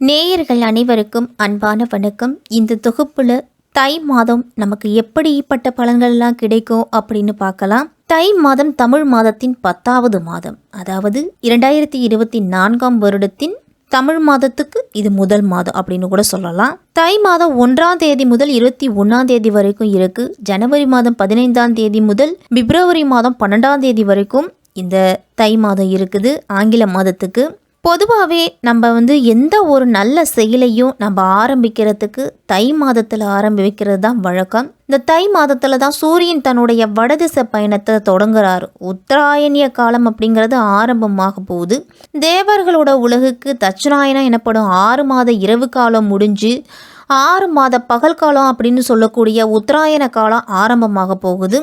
நேயர்கள் அனைவருக்கும் அன்பான வணக்கம். இந்த தொகுப்புல தை மாதம் நமக்கு எப்படிப்பட்ட பலன்கள்லாம் கிடைக்கும் அப்படின்னு பார்க்கலாம். தை மாதம் தமிழ் மாதத்தின் 10வது மாதம், அதாவது 2024ஆம் வருடத்தின் தமிழ் மாதத்துக்கு இது முதல் மாதம் அப்படின்னு கூட சொல்லலாம். தை மாதம் 1ஆம் தேதி முதல் 21ஆம் தேதி வரைக்கும் இருக்கு. ஜனவரி மாதம் 15ஆம் தேதி முதல் பிப்ரவரி மாதம் 12ஆம் தேதி வரைக்கும் இந்த தை மாதம் இருக்குது. ஆங்கில மாதத்துக்கு பொதுவாகவே நம்ம எந்த ஒரு நல்ல செயலையும் நம்ம ஆரம்பிக்கிறதுக்கு தை மாதத்தில் ஆரம்பிக்கிறது தான் வழக்கம். இந்த தை மாதத்தில் தான் சூரியன் தன்னுடைய வடதிசை பயணத்தை தொடங்குறாரு. உத்தராயணிய காலம் அப்படிங்கிறது ஆரம்பமாக போகுது. தேவர்களோட உலகுக்கு தட்சிணாயனம் எனப்படும் 6 மாத இரவு காலம் முடிஞ்சு 6 மாத பகல் காலம் அப்படின்னு சொல்லக்கூடிய உத்தராயண காலம் ஆரம்பமாக போகுது.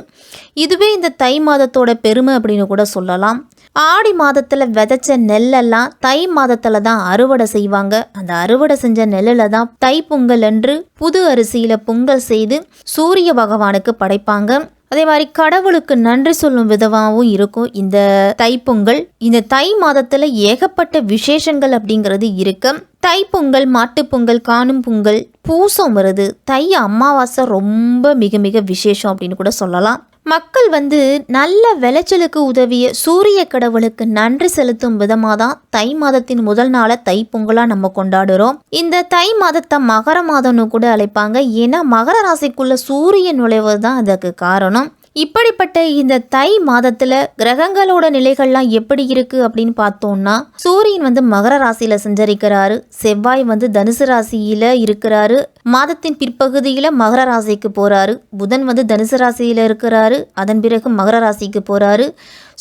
இதுவே இந்த தை மாதத்தோட பெருமை அப்படின்னு கூட சொல்லலாம். ஆடி மாதத்தில் விதைச்ச நெல்லெல்லாம் தை மாதத்தில் தான் அறுவடை செய்வாங்க. அந்த அறுவடை செஞ்ச நெல்லில் தான் தை பொங்கல் அன்று புது அரிசியில் பொங்கல் செய்து சூரிய பகவானுக்கு படைப்பாங்க. அதே மாதிரி கடவுளுக்கு நன்றி சொல்லும் விதமாகவும் இருக்கும் இந்த தைப்பொங்கல். இந்த தை மாதத்தில் ஏகப்பட்ட விசேஷங்கள் அப்படிங்கிறது இருக்கு. தைப்பொங்கல், மாட்டுப்பொங்கல், காணும் பொங்கல், பூசம் வருது. தை அமாவாசை ரொம்ப மிக மிக விசேஷம் அப்படின்னு கூட சொல்லலாம். மக்கள் நல்ல விளைச்சலுக்கு உதவிய சூரிய கடவுளுக்கு நன்றி செலுத்தும் விதமாக தான் தை மாதத்தின் முதல் நாளை தை பொங்கலாக நம்ம கொண்டாடுறோம். இந்த தை மாதத்தை மகர மாதம்னு கூட அழைப்பாங்க. ஏன்னா மகர ராசிக்குள்ள சூரியன் நுழைவது தான் அதுக்கு காரணம். இப்படிப்பட்ட இந்த தை மாதத்துல கிரகங்களோட நிலைகள்லாம் எப்படி இருக்கு அப்படின்னு பார்த்தோம்னா, சூரியன் மகர ராசியில சஞ்சரிக்கிறாரு. செவ்வாய் தனுசு ராசியில இருக்கிறாரு. மாதத்தின் பிற்பகுதியில மகர ராசிக்கு போறாரு. புதன் தனுசு ராசியில இருக்கிறாரு. அதன் பிறகு மகர ராசிக்கு போறாரு.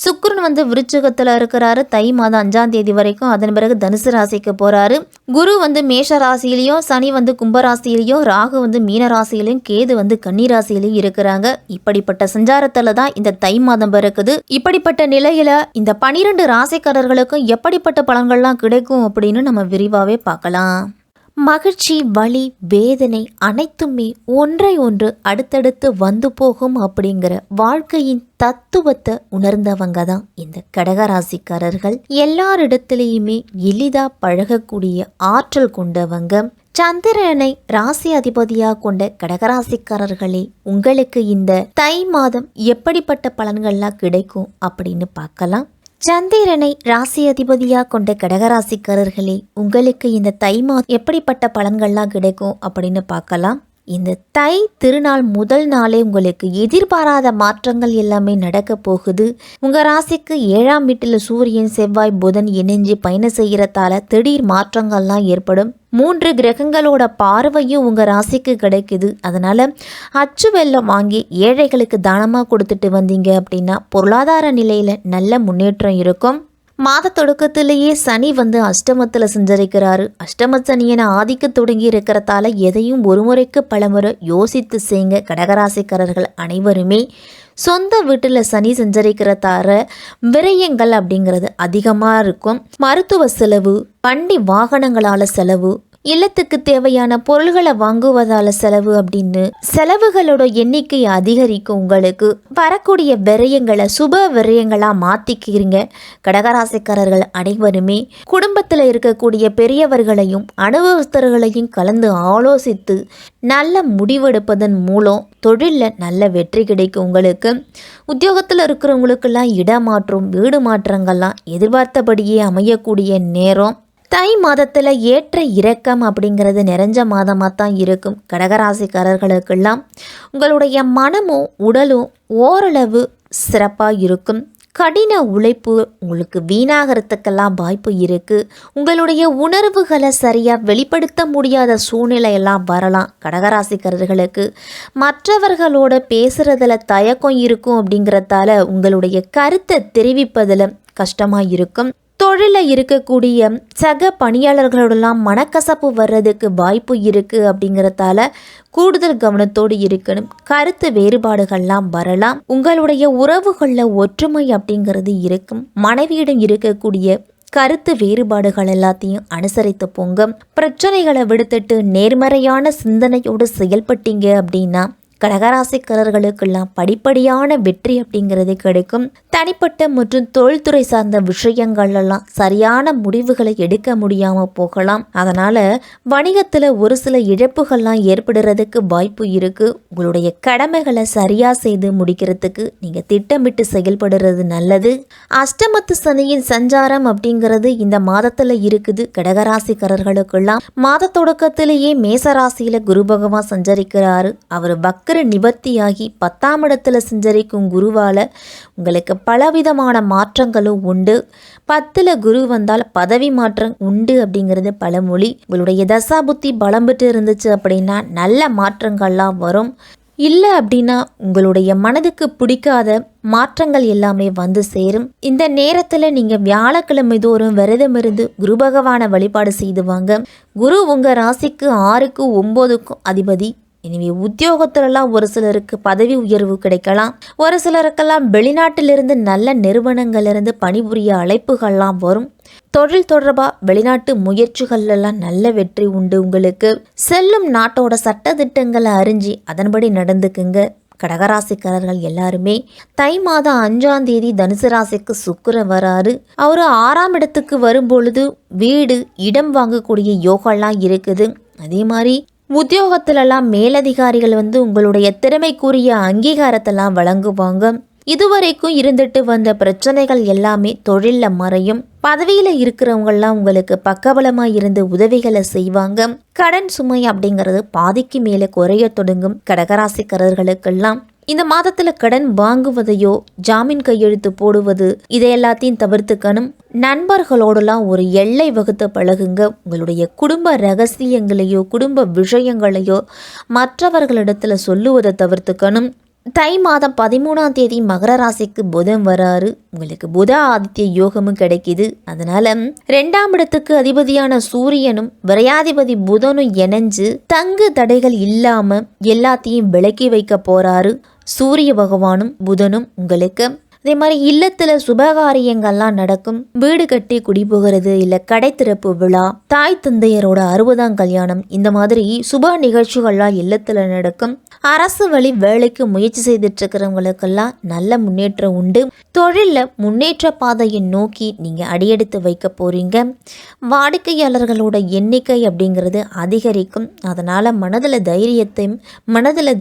சுக்கிரன் விருச்சிகத்துல இருக்கிறாரு தை மாதம் 5ஆம் தேதி வரைக்கும். அதன் பிறகு தனுசு ராசிக்கு போறாரு. குரு மேஷ ராசியிலையும், சனி கும்ப ராசியிலையும், ராகு மீன ராசியிலையும், கேது கன்னி ராசியிலையும் இருக்கிறாங்க. இப்படிப்பட்ட சஞ்சாரத்துல தான் இந்த தை மாதம் பிறக்குது. இப்படிப்பட்ட நிலையில இந்த 12 ராசிக்காரர்களுக்கும் எப்படிப்பட்ட பலன்கள்லாம் கிடைக்கும் அப்படின்னு நம்ம விரிவாவே பார்க்கலாம். மகிழ்ச்சி, வலி, வேதனை அனைத்துமே ஒன்றை ஒன்று அடுத்தடுத்து வந்து போகும் அப்படிங்கிற வாழ்க்கையின் தத்துவத்தை உணர்ந்தவங்க தான் இந்த கடகராசிக்காரர்கள். எல்லாரிடத்திலையுமே எளிதா பழகக்கூடிய ஆற்றல் கொண்டவங்க. சந்திரனை ராசி அதிபதியா கொண்ட கடகராசிக்காரர்களே, உங்களுக்கு இந்த தை மாதம் எப்படிப்பட்ட பலன்கள்லாம் கிடைக்கும் அப்படின்னு பார்க்கலாம். சந்திரனை ராசி அதிபதியா கொண்ட கடகராசிக்காரர்களே, உங்களுக்கு இந்த தை மாதம் எப்படிப்பட்ட பலன்கள்லாம் கிடைக்கும் அப்படின்னு பார்க்கலாம். இந்த தை திருநாள் முதல் நாளே உங்களுக்கு எதிர்பாராத மாற்றங்கள் எல்லாமே நடக்க போகுது. உங்க ராசிக்கு 7ஆம் வீட்டில் சூரியன், செவ்வாய், புதன் இணைஞ்சு பயணம் செய்யறதால திடீர் மாற்றங்கள்லாம் ஏற்படும். 3 கிரகங்களோட பார்வையும் உங்க ராசிக்கு கிடைக்குது. அதனால அச்சு வெல்லம் வாங்கி ஏழைகளுக்கு தானமாக கொடுத்துட்டு வந்தீங்க அப்படின்னா பொருளாதார நிலையில நல்ல முன்னேற்றம் இருக்கும். மாத தொடக்கத்திலேயே சனி அஷ்டமத்தில் சஞ்சரிக்கிறாரு. அஷ்டம சனியனை ஆதிக்க தொடங்கி இருக்கிறதால எதையும் ஒரு முறைக்கு பலமுறை யோசித்து செய்யுங்க. கடகராசிக்காரர்கள் அனைவருமே சொந்த வீட்டில் சனி சஞ்சரிக்கிறதால விரயங்கள் அப்படிங்கிறது அதிகமாக இருக்கும். மருத்துவ செலவு, வண்டி வாகனங்களால் செலவு, இல்லத்துக்கு தேவையான பொருள்களை வாங்குவதால செலவு அப்படின்னு செலவுகளோட எண்ணிக்கை அதிகரிக்கும். உங்களுக்கு வரக்கூடிய விரயங்களை சுப விரயங்களா மாத்திக்கிறீங்க. கடகராசிக்காரர்கள் அனைவருமே குடும்பத்தில் இருக்கக்கூடிய பெரியவர்களையும் அனுபவஸ்தர்களையும் கலந்து ஆலோசித்து நல்ல முடிவெடுப்பதன் மூலம் தொழிலில் நல்ல வெற்றி கிடைக்கும். உங்களுக்கு உத்தியோகத்தில் இருக்கிறவங்களுக்கெல்லாம் இடமாற்றம், வீடு மாற்றங்கள்லாம் எதிர்பார்த்தபடியே அமையக்கூடிய நேரம். தை மாதத்தில் ஏற்ற இறக்கம் அப்படிங்கிறது நிறைஞ்ச மாதமாக தான் இருக்கும். கடகராசிக்காரர்களுக்கெல்லாம் உங்களுடைய மனமும் உடலும் ஓரளவு சிறப்பாக இருக்கும். கடின உழைப்பு உங்களுக்கு வீணாகிறதுக்கெல்லாம் வாய்ப்பு இருக்குது. உங்களுடைய உணர்வுகளை சரியாக வெளிப்படுத்த முடியாத சூழ்நிலையெல்லாம் வரலாம். கடகராசிக்காரர்களுக்கு மற்றவர்களோட பேசுகிறதுல தயக்கம் இருக்கும். அப்படிங்கிறதால உங்களுடைய கருத்தை தெரிவிப்பதில் கஷ்டமாக இருக்கும். தொழிலில் இருக்கக்கூடிய சக பணியாளர்களோடலாம் மனக்கசப்பு வர்றதுக்கு வாய்ப்பு இருக்குது. அப்படிங்கிறதால கூடுதல் கவனத்தோடு இருக்கணும். கருத்து வேறுபாடுகள்லாம் வரலாம். உங்களுடைய உறவுகளில் ஒற்றுமை அப்படிங்கிறது இருக்கும். மனைவியிடம் இருக்கக்கூடிய கருத்து வேறுபாடுகள் எல்லாத்தையும் அனுசரித்து போங்க. பிரச்சனைகளை விடுத்துட்டு நேர்மறையான சிந்தனையோடு செயல்பட்டீங்க அப்படின்னா கடகராசிக்காரர்களுக்கெல்லாம் படிப்படியான வெற்றி அப்படிங்கிறது கிடைக்கும். தனிப்பட்ட மற்றும் தொழில்துறை சார்ந்த விஷயங்கள் எல்லாம் சரியான முடிவுகளை எடுக்க முடியாமல் போகலாம். அதனால் வணிகத்தில் ஒரு சில இழப்புகள்லாம் ஏற்படுறதுக்கு வாய்ப்பு இருக்குது. உங்களுடைய கடமைகளை சரியாக செய்து முடிக்கிறதுக்கு நீங்கள் திட்டமிட்டு செயல்படுறது நல்லது. அஷ்டமத்து சனியின் சஞ்சாரம் அப்படிங்கிறது இந்த மாதத்தில் இருக்குது. கடகராசிக்காரர்களுக்கெல்லாம் மாத தொடக்கத்திலேயே மேசராசியில் குரு பகவான் சஞ்சரிக்கிறாரு. அவர் வக்கர நிவர்த்தியாகி 10ஆம் இடத்துல சஞ்சரிக்கும் குருவால் உங்களுக்கு பலவிதமான மாற்றங்களும் உண்டு. 10ல் குரு வந்தால் பதவி மாற்றம் உண்டு அப்படிங்கிறது பழமொழி. உங்களுடைய தசாபுத்தி பலம் பெற்று இருந்துச்சு அப்படின்னா நல்ல மாற்றங்கள்லாம் வரும். இல்லை அப்படின்னா உங்களுடைய மனதுக்கு பிடிக்காத மாற்றங்கள் எல்லாமே வந்து சேரும். இந்த நேரத்தில் நீங்கள் வியாழக்கிழமை தோறும் விரதம் இருந்து குரு பகவானை வழிபாடு செய்துவாங்க. குரு உங்கள் ராசிக்கு 6க்கும் 9க்கும் அதிபதி. எனவே உத்தியோகத்திலலாம் ஒரு சிலருக்கு பதவி உயர்வு கிடைக்கலாம். ஒரு சிலருக்கெல்லாம் வெளிநாட்டிலிருந்து நல்ல நிறுவனங்களிலிருந்து பணிபுரிய அழைப்புகள்லாம் வரும். தொழில் தொடர்பாக வெளிநாட்டு முயற்சிகள்லாம் நல்ல வெற்றி உண்டு. உங்களுக்கு செல்லும் நாட்டோட சட்டதிட்டங்களை அறிஞ்சு அதன்படி நடந்துக்குங்க. கடகராசிக்காரர்கள் எல்லாருமே தை மாதம் 5ஆம் தேதி தனுசு ராசிக்கு சுக்கிரன் வராரு. அவர் 6ஆம் இடத்துக்கு வரும்பொழுது வீடு இடம் வாங்கக்கூடிய யோகம்லாம் இருக்குது. அதே மாதிரி உத்தியோகத்திலெல்லாம் மேலதிகாரிகள் உங்களுடைய திறமைக்குரிய அங்கீகாரத்தெல்லாம் வழங்குவாங்க. இதுவரைக்கும் இருந்துட்டு வந்த பிரச்சனைகள் எல்லாமே தொழிலில் மறையும். பதவியில் இருக்கிறவங்கெல்லாம் உங்களுக்கு பக்கபலமாக இருந்து உதவிகளை செய்வாங்க. கடன் சுமை அப்படிங்கிறது பாதிக்கு மேலே குறைய தொடங்கும். கடகராசிக்காரர்களுக்கெல்லாம் இந்த மாதத்தில் கடன் வாங்குவதையோ ஜாமீன் கையெழுத்து போடுவது இதை எல்லாத்தையும் தவிர்த்துக்கணும். நண்பர்களோடலாம் ஒரு எல்லை வகுத்த பழகுங்க. உங்களுடைய குடும்ப ரகசியங்களையோ குடும்ப விஷயங்களையோ மற்றவர்களிடத்துல சொல்லுவதை தவிர்த்துக்கணும். தை மாதம் 13ஆம் தேதி மகர ராசிக்கு புதன் வராரு. உங்களுக்கு புத ஆதித்ய யோகமும் கிடைக்குது. அதனால 2ஆம் இடத்துக்கு அதிபதியான சூரியனும் விரையாதிபதி புதனும் இணைஞ்சு தங்கு தடைகள் இல்லாம எல்லாத்தையும் விலக்கி வைக்க போறாரு. சூரிய பகவானும் புதனும் உங்களுக்கு அதே மாதிரி இல்லத்தில் சுபகாரியங்கள்லாம் நடக்கும். வீடு கட்டி குடிபோகிறது, இல்லை கடை திறப்பு விழா, தாய் தந்தையரோட 60ஆம் கல்யாணம், இந்த மாதிரி சுப நிகழ்ச்சிகள்லாம் இல்லத்தில் நடக்கும். அரசு வழி வேலைக்கு முயற்சி செய்துட்டு இருக்கிறவங்களுக்கெல்லாம் நல்ல முன்னேற்றம் உண்டு. தொழிலில் முன்னேற்ற பாதையை நோக்கி நீங்கள் அடியெடுத்து வைக்க போறீங்க. வாடிக்கையாளர்களோட எண்ணிக்கை அப்படிங்கிறது அதிகரிக்கும். அதனால் மனதில்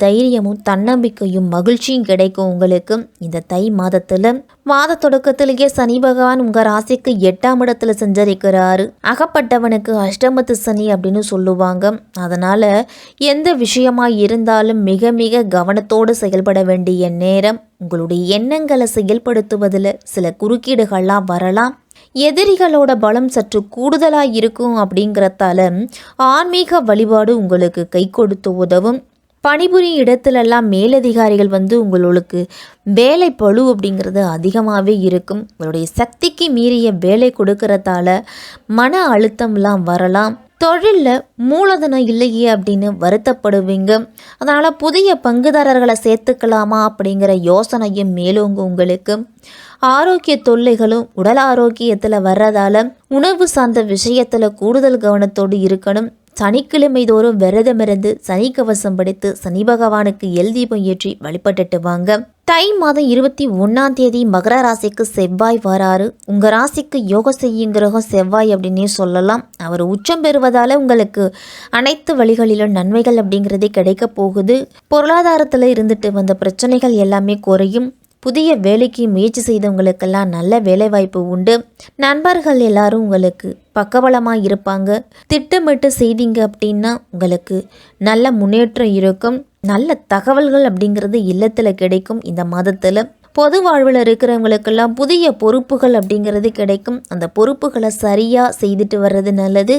தைரியமும் தன்னம்பிக்கையும் மகிழ்ச்சியும் கிடைக்கும் உங்களுக்கு. இந்த தை மாதத்தில் மாத தொடக்கத்திலேயே சனி பகவான் உங்கள் ராசிக்கு 8ஆம் இடத்துல சஞ்சரிக்கிறாரு. அகப்பட்டவனுக்கு அஷ்டமத்து சனி அப்படின்னு சொல்லுவாங்க. அதனால் எந்த விஷயமா இருந்தாலும் மிக மிக கவனத்தோடு செயல்பட வேண்டிய நேரம். உங்களுடைய எண்ணங்களை செயல்படுத்துவதில் சில குறுக்கீடுகள்லாம் வரலாம். எதிரிகளோட பலம் சற்று கூடுதலாக இருக்கும். அப்படிங்கிறதால ஆன்மீக வழிபாடு உங்களுக்கு கை கொடுத்து உதவும். பணிபுரியும் இடத்துலெல்லாம் மேலதிகாரிகள் உங்களுக்கு வேலை பளு அப்படிங்கிறது அதிகமாகவே இருக்கும். உங்களுடைய சக்திக்கு மீறிய வேலை கொடுக்கறதால மன அழுத்தம்லாம் வரலாம். தொழிலில் மூலதனம் இல்லையே அப்படின்னு வருத்தப்படுவீங்க. அதனால் புதிய பங்குதாரர்களை சேர்த்துக்கலாமா அப்படிங்கிற யோசனையும் மேலோங்க உங்களுக்கு. ஆரோக்கிய தொல்லைகளும் உடல் ஆரோக்கியத்தில் வர்றதால உணவு சார்ந்த விஷயத்தில் கூடுதல் கவனத்தோடு இருக்கணும். சனிக்கிழமை தோறும் விரதமிருந்து சனி கவசம் படித்து சனி பகவானுக்கு எல் தீபம் ஏற்றி வழிபட்டுட்டு வாங்க. தை மாதம் 21ஆம் தேதி மகர ராசிக்கு செவ்வாய் வராரு. உங்கள் ராசிக்கு யோக செய்யும் கிரகம் செவ்வாய் அப்படின்னே சொல்லலாம். அவர் உச்சம் பெறுவதால் உங்களுக்கு அனைத்து வழிகளிலும் நன்மைகள் அப்படிங்கிறதே கிடைக்க போகுது. பொருளாதாரத்தில் இருந்துட்டு வந்த பிரச்சனைகள் எல்லாமே குறையும். புதிய வேலைக்கு முயற்சி செய்தவங்களுக்கெல்லாம் நல்ல வேலைவாய்ப்பு உண்டு. நண்பர்கள் எல்லாரும் உங்களுக்கு பக்கபலமாக இருப்பாங்க. திட்டமிட்டு செய்தீங்க அப்படின்னா உங்களுக்கு நல்ல முன்னேற்றம் இருக்கும். நல்ல தகவல்கள் அப்படிங்கிறது இல்லத்தில் கிடைக்கும். இந்த மாதத்தில் பொது வாழ்வில் இருக்கிறவங்களுக்கெல்லாம் புதிய பொறுப்புகள் அப்படிங்கிறது கிடைக்கும். அந்த பொறுப்புகளை சரியாக செய்துட்டு வர்றது நல்லது.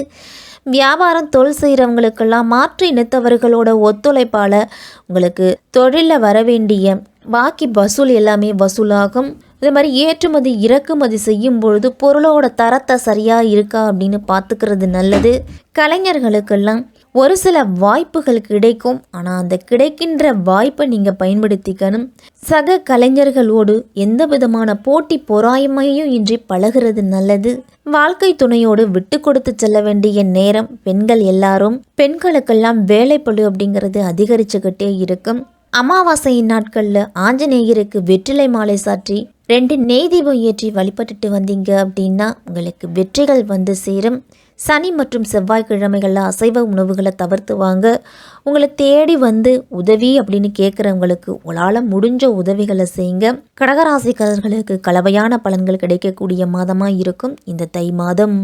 வியாபாரம் தொழில் செய்கிறவங்களுக்கெல்லாம் மாற்று இனத்தவர்களோட ஒத்துழைப்பால் உங்களுக்கு தொழிலில் வர வேண்டிய பாக்கி வசூல் எல்லாமே வசூலாகும். இதே மாதிரி ஏற்றுமதி இறக்குமதி செய்யும் பொழுது பொருளோட தரத்தை சரியாக இருக்கா அப்படின்னு பார்த்துக்கிறது நல்லது. கலைஞர்களுக்கெல்லாம் ஒரு சில வாய்ப்புகள் கிடைக்கும். ஆனால் அந்த கிடைக்கின்ற வாய்ப்பை நீங்கள் பயன்படுத்திக்கணும். சக கலைஞர்களோடு எந்த விதமான போட்டி பொறாமையும் இன்றி பழகிறது நல்லது. வாழ்க்கை துணையோடு விட்டு கொடுத்து செல்ல வேண்டிய நேரம். பெண்களுக்கெல்லாம் வேலைப்பளு அப்படிங்கிறது அதிகரிச்சுக்கிட்டே இருக்கும். அமாவாசை நாட்களில் ஆஞ்சநேயருக்கு வெற்றிலை மாலை சாற்றி 2 நெய் தீபம் ஏற்றி வழிபட்டுட்டு வந்தீங்க அப்படின்னா உங்களுக்கு வெற்றிகள் வந்து சேரும். சனி மற்றும் செவ்வாய்க்கிழமைகளில் அசைவ உணவுகளை தவிர்த்து வாங்க. உங்களை தேடி வந்து உதவி அப்படின்னு கேட்குறவங்களுக்கு உங்களால் முடிஞ்ச உதவிகளை செய்யுங்க. கடகராசிக்காரர்களுக்கு கலவையான பலன்கள் கிடைக்கக்கூடிய மாதமாக இருக்கும் இந்த தை மாதம்.